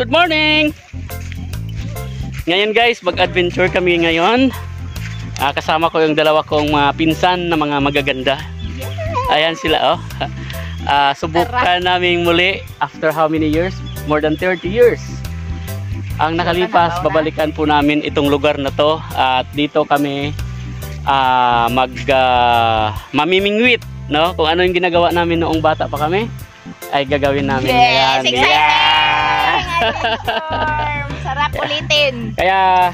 Good morning! Ngayon guys, mag-adventure kami ngayon. Kasama ko yung dalawa kong mga pinsan na mga magaganda. Ayan sila oh. Subukan namin muli after how many years? More than 30 years. Ang nakalipas, babalikan po namin itong lugar na to. At dito kami mamimingwit, no? Kung ano yung ginagawa namin noong bata pa kami, ay gagawin namin ngayon. Yeah! Sarap ulitin. Kaya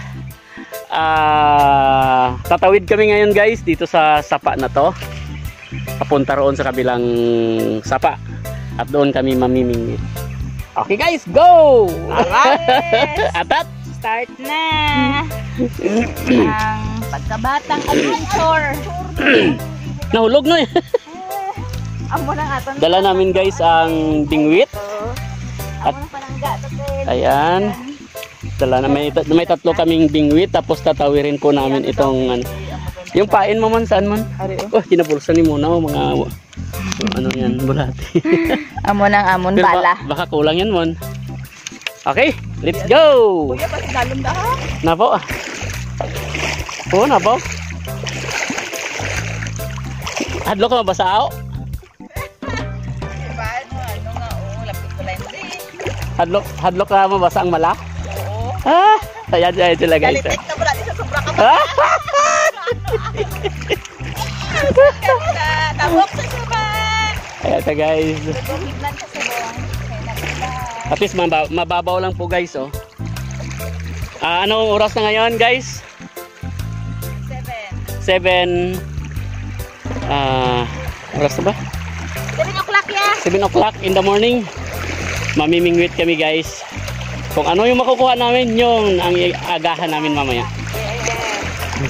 tatawid kami ngayon guys dito sa sapa na to. Papunta roon sa kabilang sapa. At doon kami mamimingwit. Okay guys, go! Atat! Start na! Ang pagkabatang adventure. Nahulog na eh. Dala namin guys ang bingwit. At ayan. Dala na may tatlo kaming bingwit. Tapos tatawirin po namin itong yung pain mo man, saan man? Oh, kinabulsan ni muna mga ano yan, bulati. Amon ang amon bala. Baka kulang yan mon. Okay, let's go. Kuya, pati dalom da ha? Na po. Oo, na po. Hadlok ka mabasa ako. Hadlok ka mabasa ang mala? Oo. Ayan sila guys. Galitik na pala sa sobra ka ba? Tabok sa soba. Ayan sa guys. Higlan ka sa buwang. At least mababaw lang po guys oh. Anong oras na ngayon guys? 7 oras na ba? 7 o'clock ya. 7 o'clock in the morning. Mamimingwit kami guys. Kung ano yung makukuha namin, yung ang agahan namin mamaya.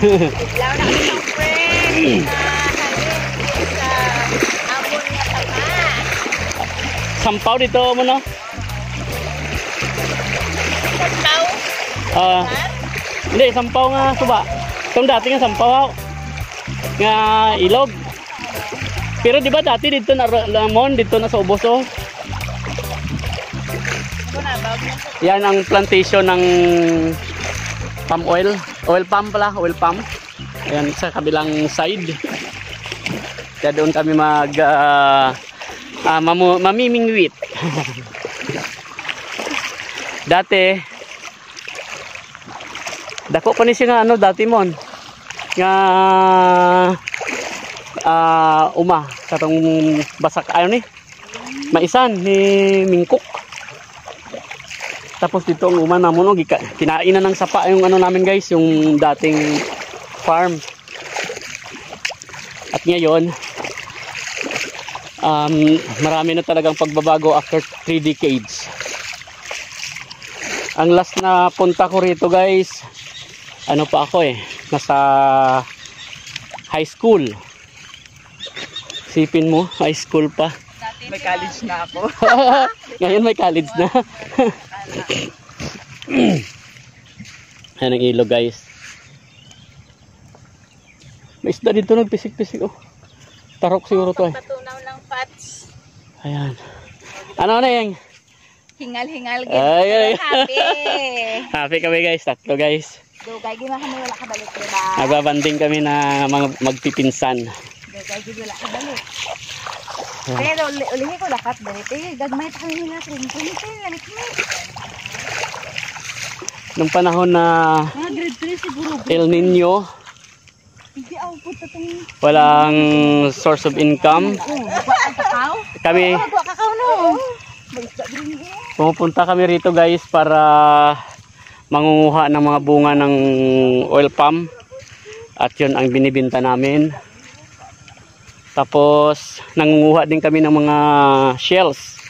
Biglaw na kami ng friend. Sa amon nga tama. Sampaw dito mo no? Sampaw? Hindi, sampaw nga suba. Itong dati nga sampaw nga ilog. Pero di ba dati dito na lamon, dito na sa ubos oh. Yan ang plantation ng palm oil. Oil palm pala, oil palm. Ayan sa kabilang side. Kaya doon kami mamimingwit. Dati dako pa ni siya nga dati mon. Nga katong basak ayon ni. Maisan ni Mingkok. Tapos dito ang uma namon kinain na ng sapa yung namin guys, yung dating farm. At ngayon marami na talagang pagbabago after 3 decades. Ang last na punta ko rito guys, ano pa ako nasa high school. Sipin mo, high school pa. May college na ako. Ngayon may college na. Ayan ang ilog guys. May isda dito nagpisik-pisik oh. Tarok siguro to Patunaw ng pats. Ayan. Ano na yung Hingal-hingal ay. Happy. Happy kami guys, tatlo guys. Dugay gina kami wala ka balik diba? Nagbabanding kami na mga magpipinsan. Dugay gid wala ka balik. Pero ulihin ko lakat dito. Gagmay ta kami nila training lamit. Nung panahon na grade 3 siguro. El Nino, walang source of income. Kami pumupunta kami rito guys para mangunguha ng mga bunga ng oil palm. At yun ang binibinta namin. Tapos nangunguha din kami ng mga shells,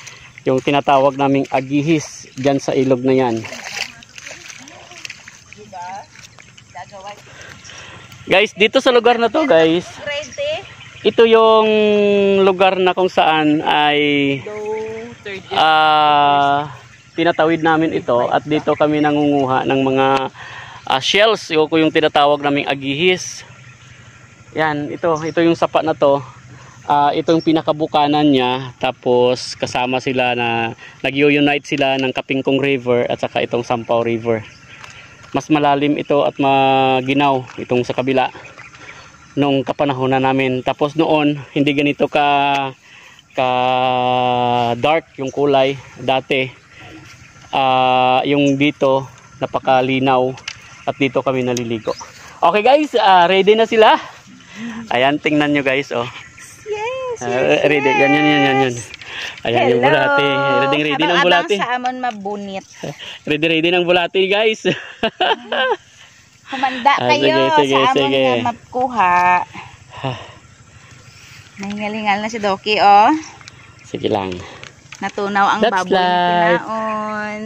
yung tinatawag naming agihis dyan sa ilog na yan. Guys, dito sa lugar na to guys, ito yung lugar na kung saan ay tinatawid namin ito. At dito kami nangunguha ng mga shells, yung tinatawag naming agihis. Yan, ito yung sapa na to. Itong pinakabukanan niya, tapos kasama sila na nag-unite sila ng Kapingkong River at saka itong Sampaw River. Mas malalim ito at maginaw itong sa kabila nung kapanahonan namin. Tapos noon hindi ganito ka dark yung kulay dati. Yung dito napakalinaw at dito kami naliligo. Okay guys, ready na sila. Ayan, tingnan nyo guys, oh. Yes, Ready, yan. Ayan yung bulati. Ready ng bulati. Sa amon mabunit. Ready ng bulati guys. Humanda kayo sige, sa amon sige. nga makuha. Nahingalingal na si Doki, oh. Sige lang. Natunaw ang That's baboy na life. kinaon.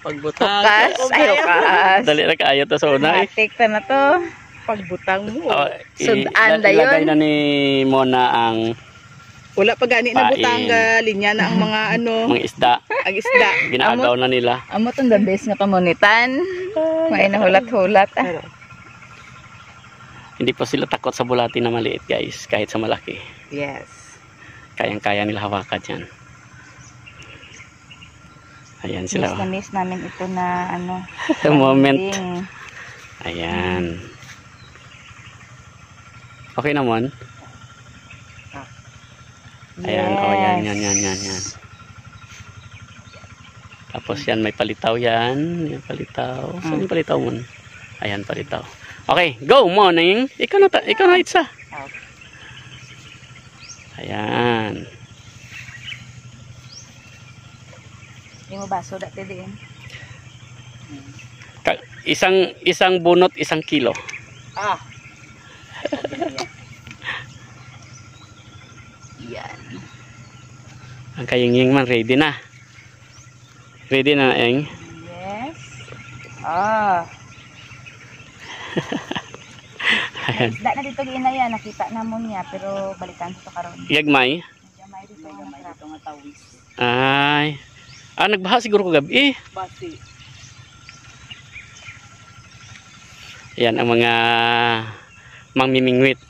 Pagbutang. Hukas, ay hukas. Dali na kayo to sa una eh. Matik ta na to. Pagbutang mo. Sudan da ilagay yun. na ni Mona ang Wala pa gani na Pain. butanga, linya na ang mga ano, mga isda. ang isda. Ginagaw na nila. Amo tong the best nga pamunitan. May nahulat-hulat. Hindi pa sila takot sa bulati na maliit guys. Kahit sa malaki. Yes. Kayang-kaya nila hawakan yan. Ayan sila. Miss na miss namin ito na ano. Moment. ending. Ayan. Okay naman. Ayan, Yes. oh yan. Tapos yan, may palitaw yan. May palitaw. Saan yung palitaw mo? Ayan, palitaw. Okay, go, morning. Ikaw na isa. Ayan. Hindi mo baso dati din. Isang bunot, 1 kilo. Ah, Yan. Ang kayinging man, ready na. Ready na, Eng. Yes. Ayan. Isda na dito ginaya, nakita na mo niya pero balikan sa karon. Yagmay. Medyo may dito nga tawis. Ay. Nagbaha siguro kagabi. basi. Ayan ang mga mangmimingwit.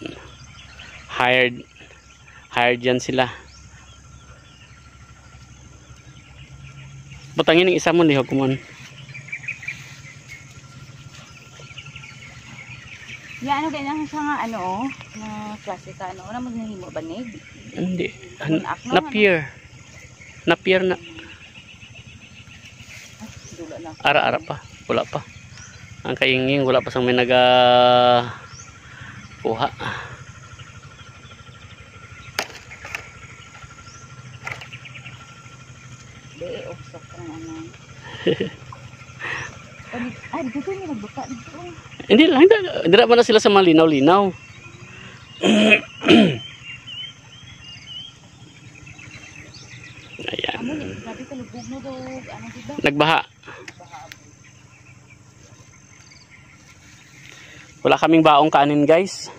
Hired yan sila. Butangin ng isa mo ni Hukumon. Ya ano ganyan sa nga ano oh, na klase ka ano, na magnahimo banig. Hindi. Akno, Napier na. Dula na. Ara-ara pa. Wala pa. Ang kainging wala pa sang may naga kuha. Di usok ka ng ano. Ay, dito niya nagbuka dito. Hindi ba na sila sa malinaw-linaw? Ayan. Ano ni, grabe ka lubog mo dog. Ano diba? Nagbaha. Wala kaming baong kanin guys.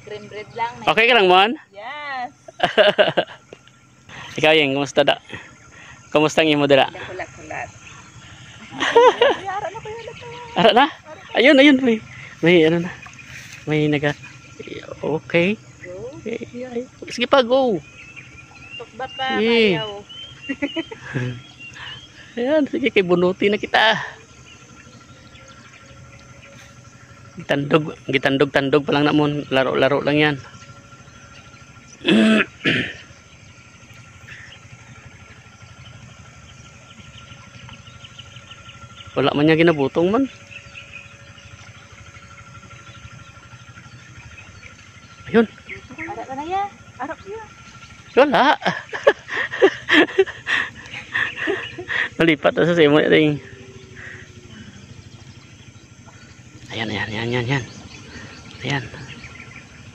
Cream bread lang. Okay ka lang, Mon? Yes. Ikaw Yeng, kumusta da? Kumusta ang imo dira? Kulat-kulat. Ara na? Ayun, may ano na. May naga. Okay. Sige pa, go. Tukba pa, Yeah. ayaw. Ayan, sige kay bunuti na kita. Gitandog pa lang namon. Laro-laro lang yan. Wala man niya ginabutong man. Ayun. Ara ka na ya. Arap ya. Wala. Malipat na sa simo ring. Ayan. Ayan.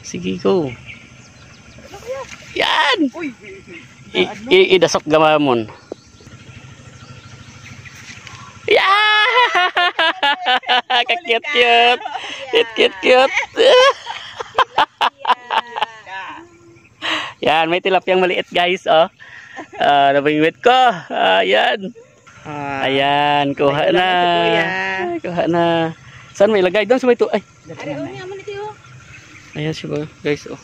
Sige, go. Yan! Idasok gamamon. Yeah! Kakit-cute. Cute. Yan, may tilapyang maliit guys, oh. Nabingwit ko. Ayan. Ayan, kuha na. Kuha na. Saan may ilagay? Doon sa may to. Ay. Ara unya mo nito. Ayan siya guys, oh.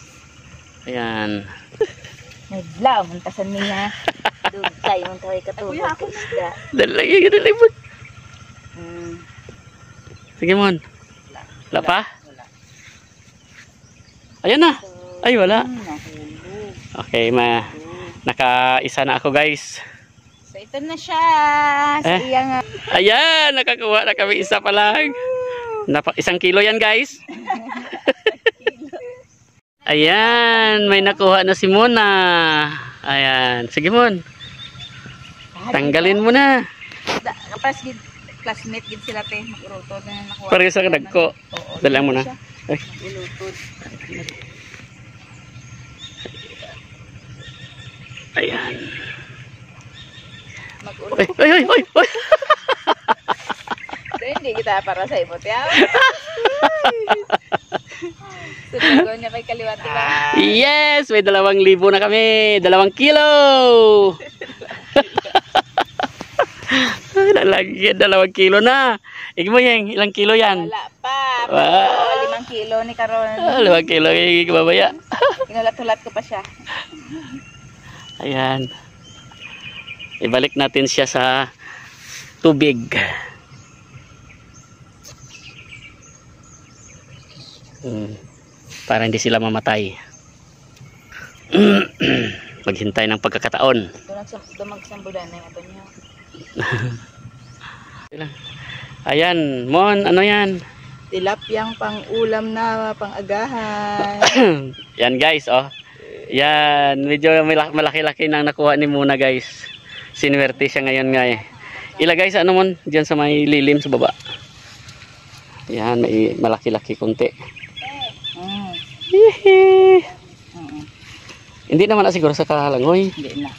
Ayan. Naglaw, muntasan niya. Doon tayo, muntasan katulog. Kuya, ako isda. Dalay, dalay mo. Sige mon. Wala pa? Wala. Ayan na. Ay, wala. Nahulog. Okay, nakaisa na ako guys. So, ito na siya. Sa Eh? iyang... Ayan, nakakuha na kami isa pa lang. 1 kilo yan guys. Ayan, may nakuha na si Mona. Ayan, sige Mon. Tanggalin mo na. Kapag classmate gid sila te, mag-urutod na nakuha. Pareho sa kadagko. Oo. Dala mo na. Ay. Ulutod. Ayan. Mag-ulutod. Ay, ay, ay, ay. So, hindi kita para sa imo te. Sumagot niya kay kaliwat ba? Yes, may 2,000 na kami. 2 kilo. Nalagyan 2 kilo na. Ikaw mo yan, ilang kilo yan? Wala pa. Wow. 5 kilo ni karon. 5 kilo, babaya. Inulat-ulat ko pa siya. Ayan. Ibalik natin siya sa tubig. Para hindi sila mamatay. Maghintay ng pagkakataon. Dumagsambudan na yung ato niya. Ayan, Mon, ano yan? Tilapyang pang-ulam na pang-agahan. Yan guys, oh. Yan, medyo malaki-laki nang nakuha ni Muna guys. Sinuwerte siya ngayon nga eh. Ilagay sa ano Mon, dyan sa may lilim sa baba. Yan, may malaki-laki konti. Hihi. Hindi naman na siguro sa kahalangoy. Hindi na.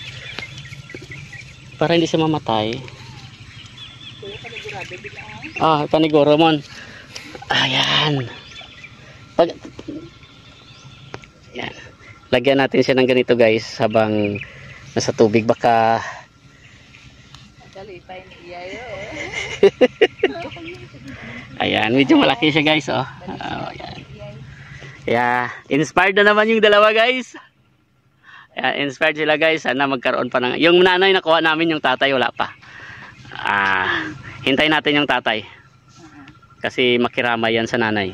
Para hindi siya mamatay. Paniguro Mon. Ayan. Yan. Lagyan natin siya ng ganito guys habang nasa tubig baka Kalipay ni Iyayo. ayan, medyo malaki siya guys oh. Ayan. Yeah, inspired na naman yung dalawa guys. Ayan, inspired sila guys. Sana magkaroon pa ng yung nanay nakuha namin, yung tatay wala pa. Hintayin natin yung tatay. Kasi makiramay yan sa nanay.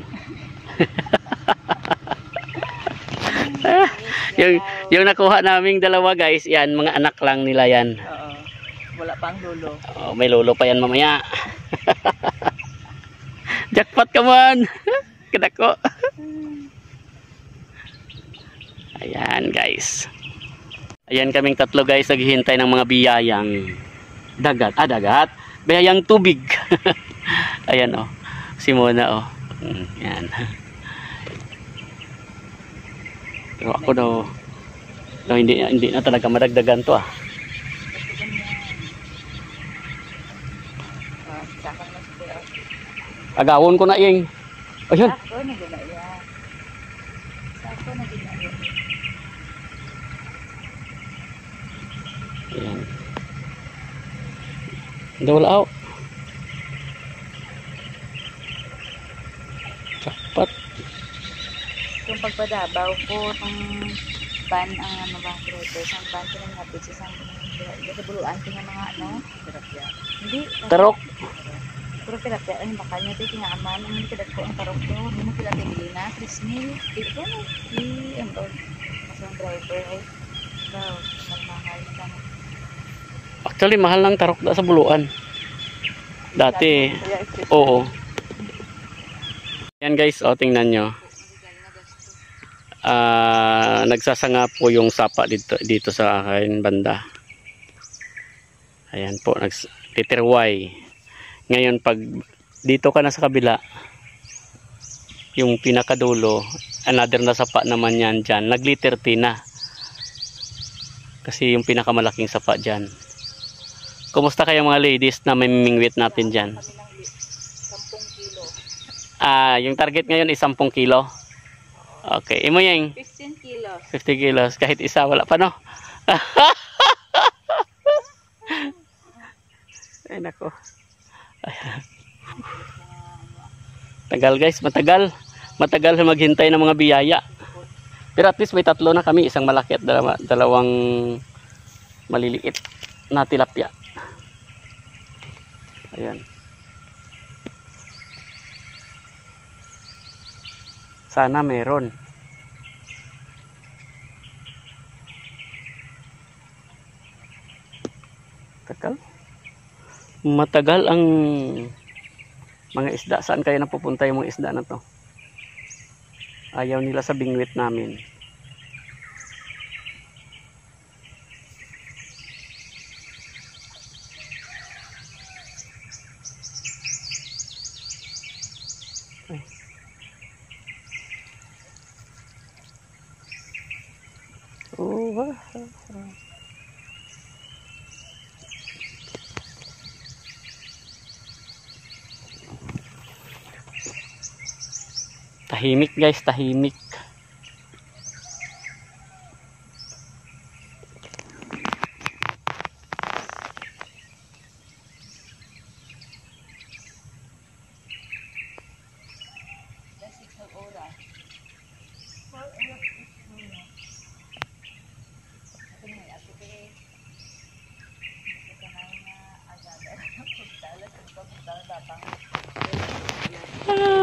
yung nakuha naming dalawa guys, yan mga anak lang nila yan. Oo. Wala pang lolo. Oh, may lolo pa yan mamaya. Jackpot ka man. Kadako. Ayan guys. Ayan kaming tatlo guys, naghihintay ng mga biyayang dagat. Dagat. Biyayang tubig. Ayan oh. Si Mona oh. Yan. Pero ako daw hindi na talaga madagdagan to ah. Agawon ko na ing. Ayun. Ako na gina yan. Ako na gina yan. Ayan. Wala out. Jackpot. Yung pagpadabaw ko, itong ban ang ano ba, cruises, ang ban ko nang hapit sa isang sa buluan ko ng mga ano, tilapia. Hindi. Tarok. Puro tilapia, ang bakal niya, ito tinaaman, ang hindi kadat ko ang tarok ko, hindi mo sila tingili na, Crismil, ito na, ang doon, masang driver, ay, daw, magmahal ka na. Actually mahal ng tarok sa buluan. Dati. Oo. Yan guys, oh tingnan nyo. Nagsasanga po yung sapa dito sa akin banda. Ayan po, titirway. Ngayon pag dito ka na sa kabila, yung pinakadulo, another na sapa naman yan dyan, nagliterty na. Kasi yung pinakamalaking sapa dyan. Kumusta kayo mga ladies na may mingwit natin dyan? 10 kilo. Yung target ngayon is 10 kilo. Okay, imo yung 15 kilos. 50 kilos, kahit isa wala pa no? Ay nako. Tagal guys, matagal. matagal maghintay ng mga biyaya. Pero at least may tatlo na kami, isang malaki at dalawang maliliit na tilapia. Ayan. Sana meron. Matagal ang mga isda. Saan kaya napupunta yung mga isda na to? Ayaw nila sa bingwit namin. Ay. Oh, wow. Tahimik guys, tahimik.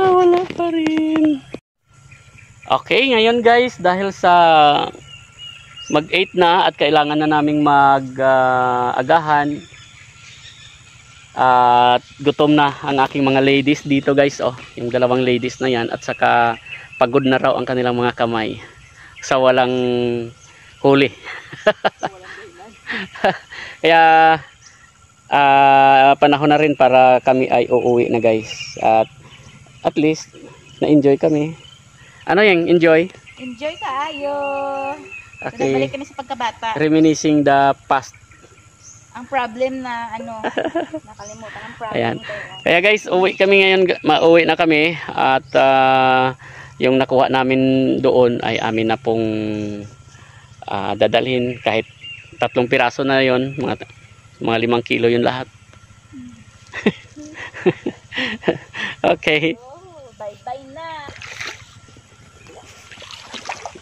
Wala pa rin. Okay, ngayon guys, dahil sa mag-8 na at kailangan na naming mag-agahan at gutom na ang aking mga ladies dito guys, oh, yung dalawang ladies na yan, at saka pagod na raw ang kanilang mga kamay sa walang huli. Kaya panahon na rin para kami ay uuwi na guys, at least na-enjoy kami. Ano yung enjoy? Enjoy kaayo. Okay. Balik kami sa pagkabata. Reminiscing the past. Ang problem na ano, nakalimutan ang problem. Ayan. Nito. Kaya guys, uwi kami ngayon, mauwi na kami at yung nakuha namin doon ay amin na pong dadalhin, kahit 3 piraso na yon, mga 5 kilo yun lahat. Okay. Oh, bye-bye na.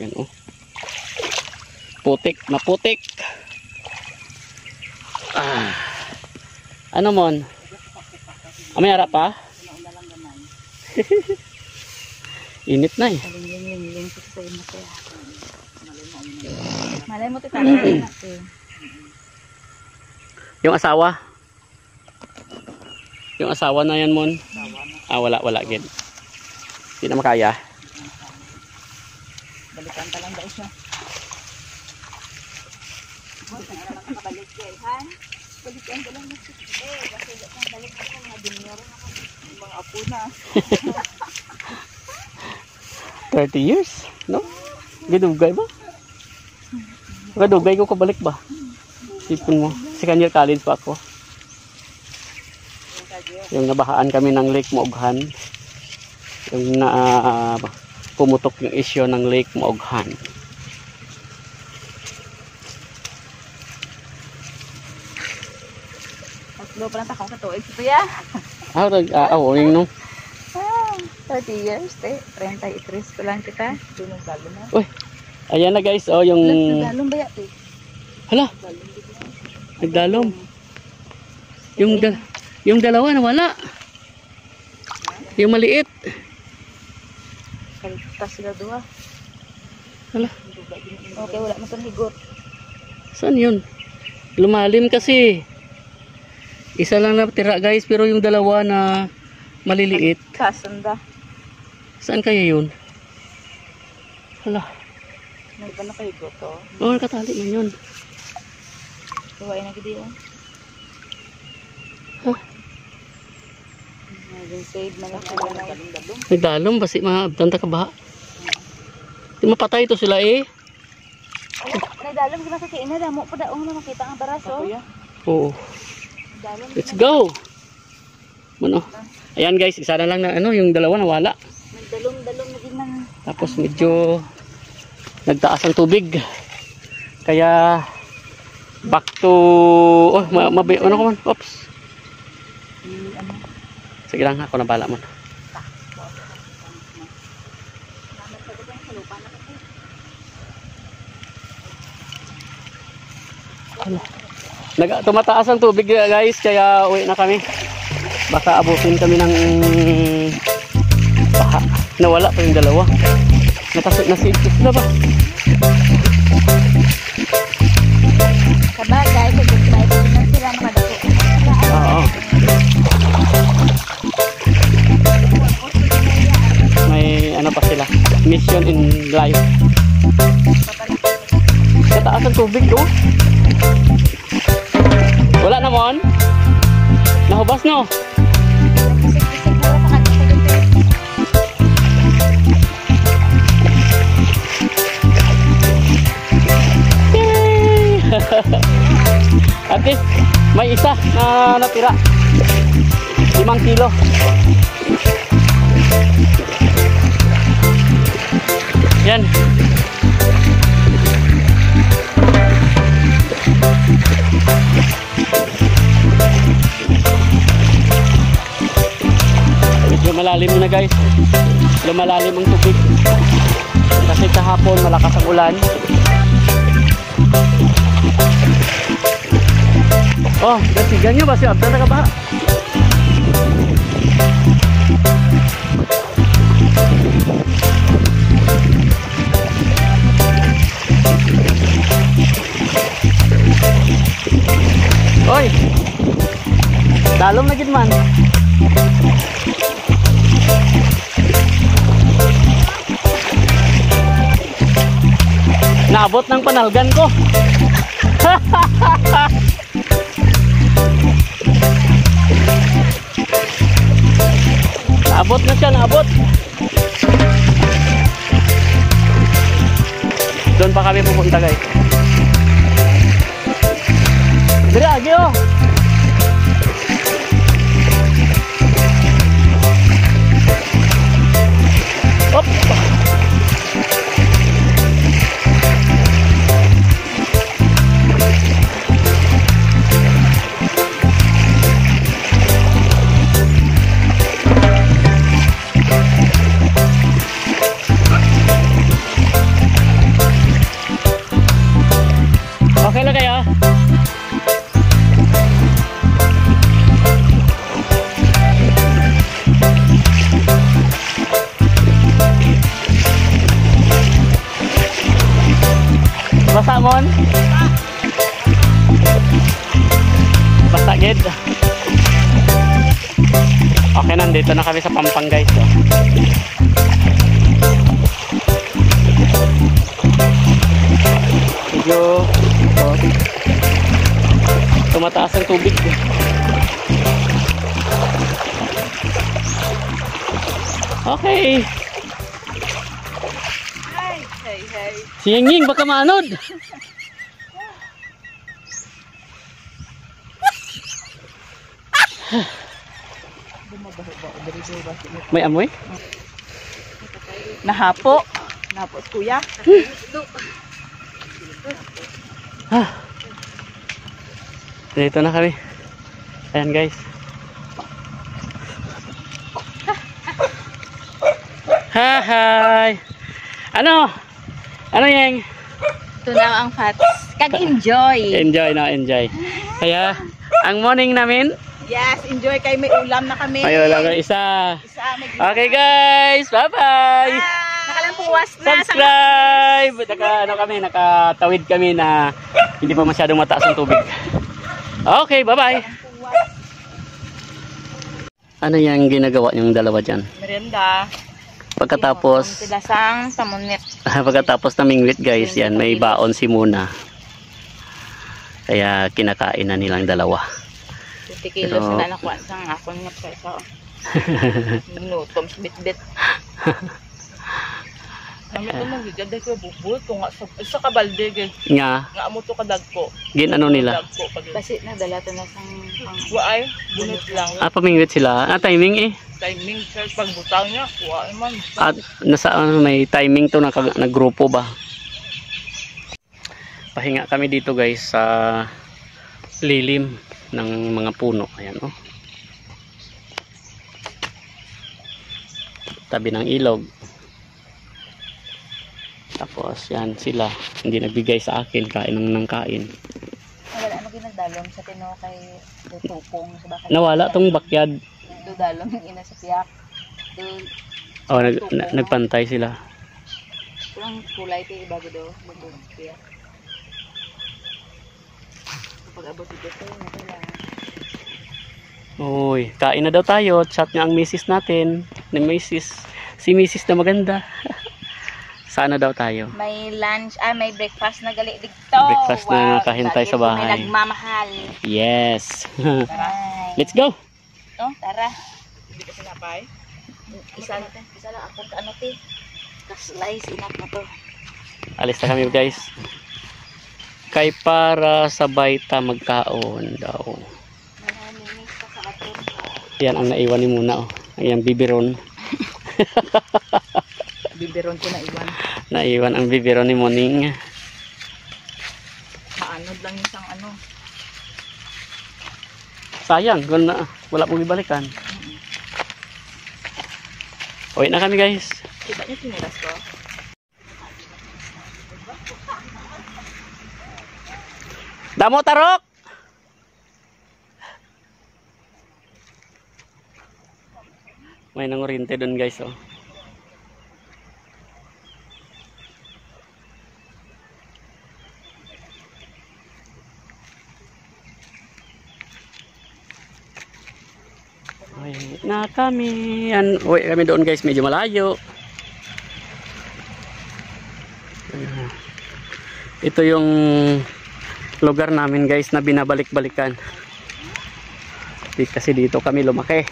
Yan, oh. Putik, maputik. Ano mon? May harap pa? Init na eh. Malay mo tayo natin. Yung asawa? Yung asawa na yan mon? Wala gid. Hindi na makaya. Balikan pa lang guys, no? Balik guys, han? Balikan pa lang guys. Kasi balik pa lang, mga junior na kami. Mga apo na. 30 years? No? Gadugay ba? Gadugay ko kabalik ba? Sipin mo. Second year college pa ako. Yung nabahaan kami ng Lake Maughan. Yung pumutok yung isyo ng Lake Maughan. Tatlo pa lang takong katuig ito ya. Yung no. 30 years, 33 pa lang kita. Uy, ayan na guys, oh, yung... Nagdalom ba yate? Hala, nagdalom. Yung dalawa nawala. Yung maliit. Kalitas sila dua. Hala. Okay, wala mo itong higot. Saan yun? Lumalim kasi. Isa lang natira guys, pero yung dalawa na maliliit. Kasanda. Saan kaya yun? Hala. Nagpa na kayo to? Oh, nakatali man yun. Tuwain na gidi yun. Huh? Nag-save na lang sila na Nagdalom, basi maabdanta ka ba? Di mapatay ito sila eh. nagdalom gina sa kina. Damo pa daong na makita ang baraso. Oo. Nagdalom. Let's go! Ano? Ayan guys, isa na lang na ano, yung dalawa nawala. Nagdalom-dalom na din ng... Tapos medyo nagtaas ang tubig. Kaya back to... Oh, ano ko man? Oops. Sige lang, ako na bala mo. Tumataas ang tubig guys, kaya uwi na kami. Baka abutin kami ng baha. Nawala pa yung dalawa. Nasipis na ba? Sabagay, subscribe na sila makadako. Oo. May ano pa sila, mission in life. Kataas ang tubig do. Wala naman. Nahubas no. Bisik-bisik mo sa kanto dito. At least may isa na natira. 5 kilo. Yan. Lumalalim na guys. Lumalalim ang tubig. Kasi kahapon malakas ang ulan. Oh, gasigan nyo ba si Abda na kabaha? Oy! Talong na gid man. Naabot ng panalgan ko. Naabot na siya, naabot. Doon pa kami pupunta guys. Dili agi oh. Op. Okay lang kayo? Basa mon? Basa gid. Okay, nandito na kami sa Pampang guys. So. Medyo tumataas ang tubig. Okay. Hey. Si Ying baka maanod. May amoy? Nahapo. Nahapo kuya. Dito na kami. Ayan guys. Hi. Ano Yang? Ito na ang fats. Kag-enjoy. Enjoy. Kaya, ang morning namin. Yes, enjoy kay may ulam na kami. May ulam na isa. May Okay guys, bye-bye. Nakalampuwas na. Subscribe. Nakatawid kami na hindi pa masyadong mataas ang tubig. Okay, bye-bye. Ano yung ginagawa niyong dalawa dyan? Merienda. Pagkatapos Tilasang tamunit. pagkatapos na mingwit guys, yan may baon si Muna. Kaya kinakain na nilang dalawa. 50 kilos na nakuha sang akong ngap sa isa. Minutom bit-bit. Nami ko magigad ko bubul ko nga sa kabalde gid. Nga, Nga amo to kadagko. ginano nila. Dagko pag Kasi nadala to na sang waay bunot lang. Pamingwit sila. Timing eh. Timing sir pagbutaw niya waay man. At may timing to na grupo ba. Pahinga kami dito guys sa lilim ng mga puno. Ayan oh. Tabi ng ilog. Tapos yan sila. Hindi nagbigay sa akin. Kain ng kain. dalong sa tino kay tutupong sa bakal. Nawala tong backyard. Do dalong yung ina sa piyak. Do Oh, nagpantay sila. ang kulay ti bago do bago sa piyak. Kapag abot dito na kailangan. Uy, kain na daw tayo. Chat niya ang misis natin. Si misis na maganda. Sana daw tayo. May lunch, may breakfast na gali dito. Breakfast na nakahintay sa bahay. May nagmamahal. Yes. Bye. Let's go. Oh, tara. Hindi ka sinapay. Isa lang ako ano ti. Slice enough na to. Alis na kami guys. Kay para sabay ta magkaon daw. Yan ang naiwan ni Muna. Oh. Ang biberon. Biberon ko na iwan. Naiwan ang biberon ni Moning. Maanod lang isang ano. Sayang, wala pong ibalikan. Uwi na kami guys. Diba niya tiniras ko? Damo tarok! May nangurinte doon guys oh. Uwi na kami. Uwi kami doon guys, medyo malayo. Ito yung lugar namin guys na binabalik-balikan. Kasi dito kami lumaki.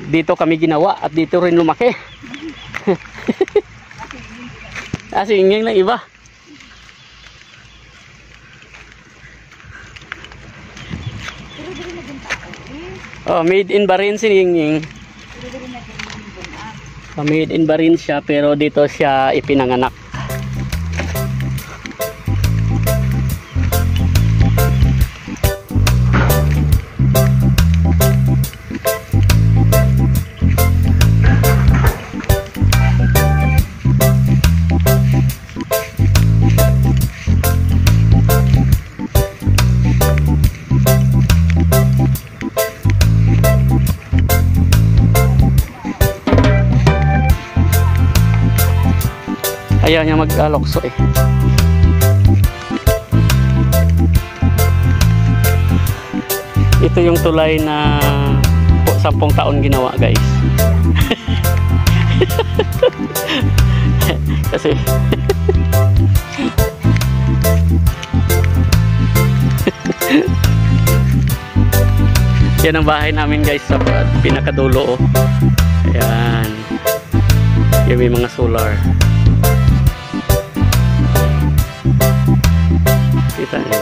Dito kami ginawa at dito rin lumaki. Kasi ingin lang iba. Oh, made in Barin si Inging. Made in Barin siya pero dito siya ipinanganak. Ayaw niya mag-alokso eh. Ito yung tulay na 10 taon ginawa guys. Kasi yan ang bahay namin guys sa pinakadulo oh. Ayan. Yung may mga solar. Kita niyo.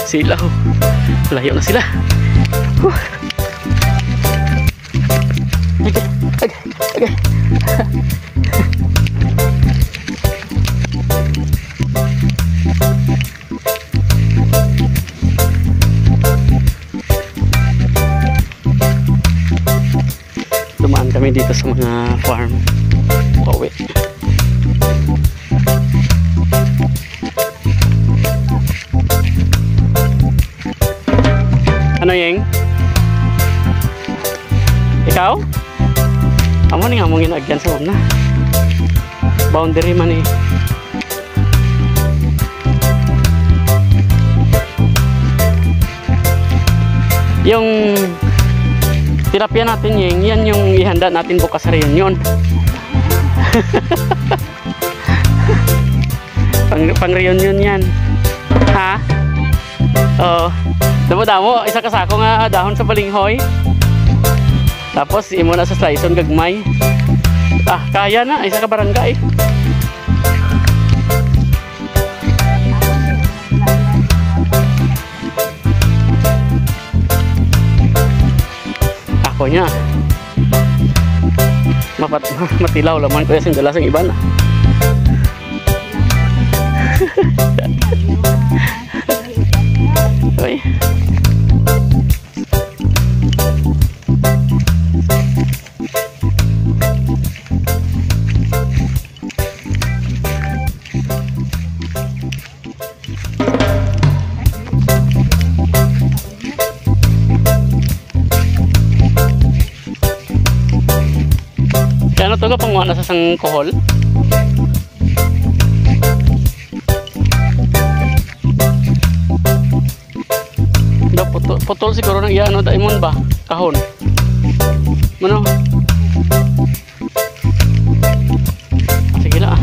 Silaw. Layo na sila. Okay. Dumaan kami dito sa mga farm. Pauwi. Ano Yeng? Ikaw? Amo ni nga mong ginagyan sa na. Boundary man eh. Yung terapya natin Yeng, yan yung ihanda natin bukas sa reunion. pang reunion yan. Ha? Oo. Damo-damo, isa kasako nga dahon sa balinghoy. Tapos imo na sa sliceon gagmay. Kaya na, isa ka barangay. Ako nya. Matilaw laman ko yung galasang iba na. ka pang wala sa sang kohol. Putol siguro ng iya ano daimon ba? Kahon. Mano? Sige lang ah.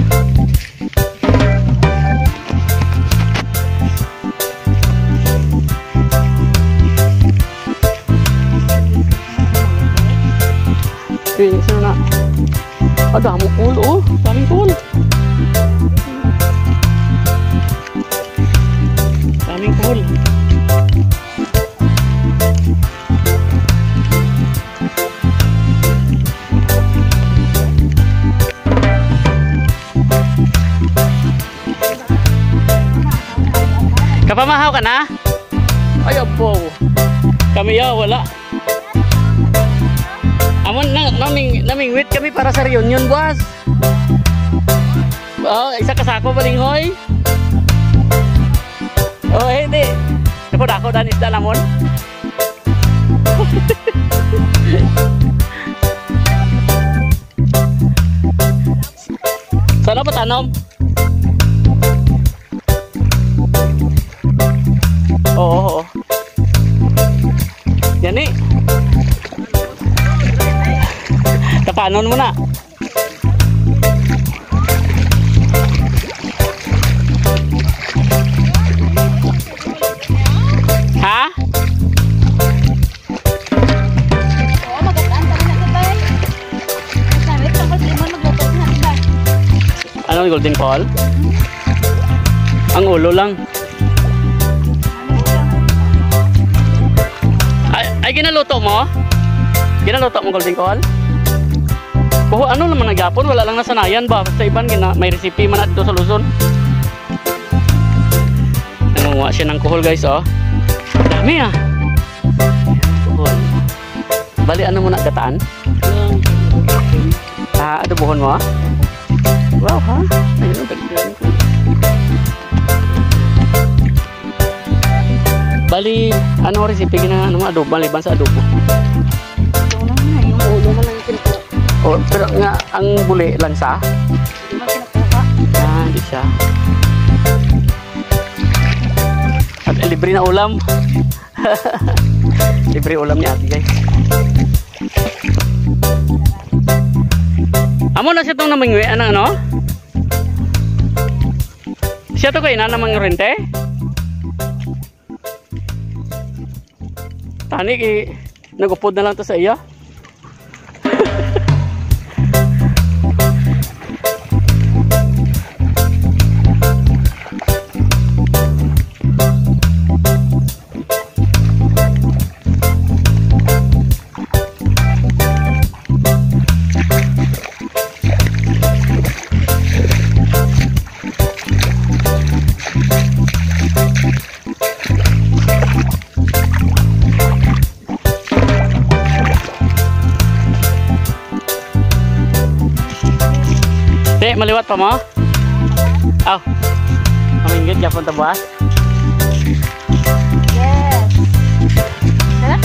Sige, sino na? Ah, daming pool oh. Daming pool. Daming pool. Kapamahaw ka na? Ay, abo. Kami ya, wala. Amon naming wait kami para sa reunion, boss. Oh, isa kasako balinghoy. Oh, hindi. Ako dan isda lamon. Sana ba tanom? Oo. Yan eh. Tapanon mo na. Ha? Oo, magataan ka rin na ba? Nasamit ang kalsimon, maglutot na ba? Ano golden call? Ang ulo lang. Ay ginaluto mo? Ginaluto mo golden call? Oh, ano naman nagyapon? Wala lang nasanayan ba? Basta iban may recipe man dito sa Luzon. Nangunguha siya ng kuhol guys oh. Dami ah. Kuhol. Bali ano mo na gataan? Ah, adobohon mo ah? Wow ha? Ayun, dagdagan ko. Bali, ano recipe gina ano adobo maliban sa adobo? Ito lang na, yung ulo mo lang yung kinukuha. Oh, pero nga ang buli lang sa? Hindi mo kinukuha. Ah, hindi siya. At libre na ulam. Libre ulam ni ate guys. Amo na siya itong namingwi, ano? Siya to kayo na namang rente? Tani nagupod na lang to sa iya. Maliwat pa mo? Aw. Maminggit ya punta buas. Yes. Sarap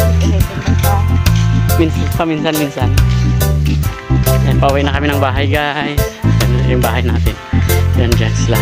Paminsan-minsan. Yan, pauwi na kami ng bahay guys. Yan yung bahay natin. Yan dyan sila.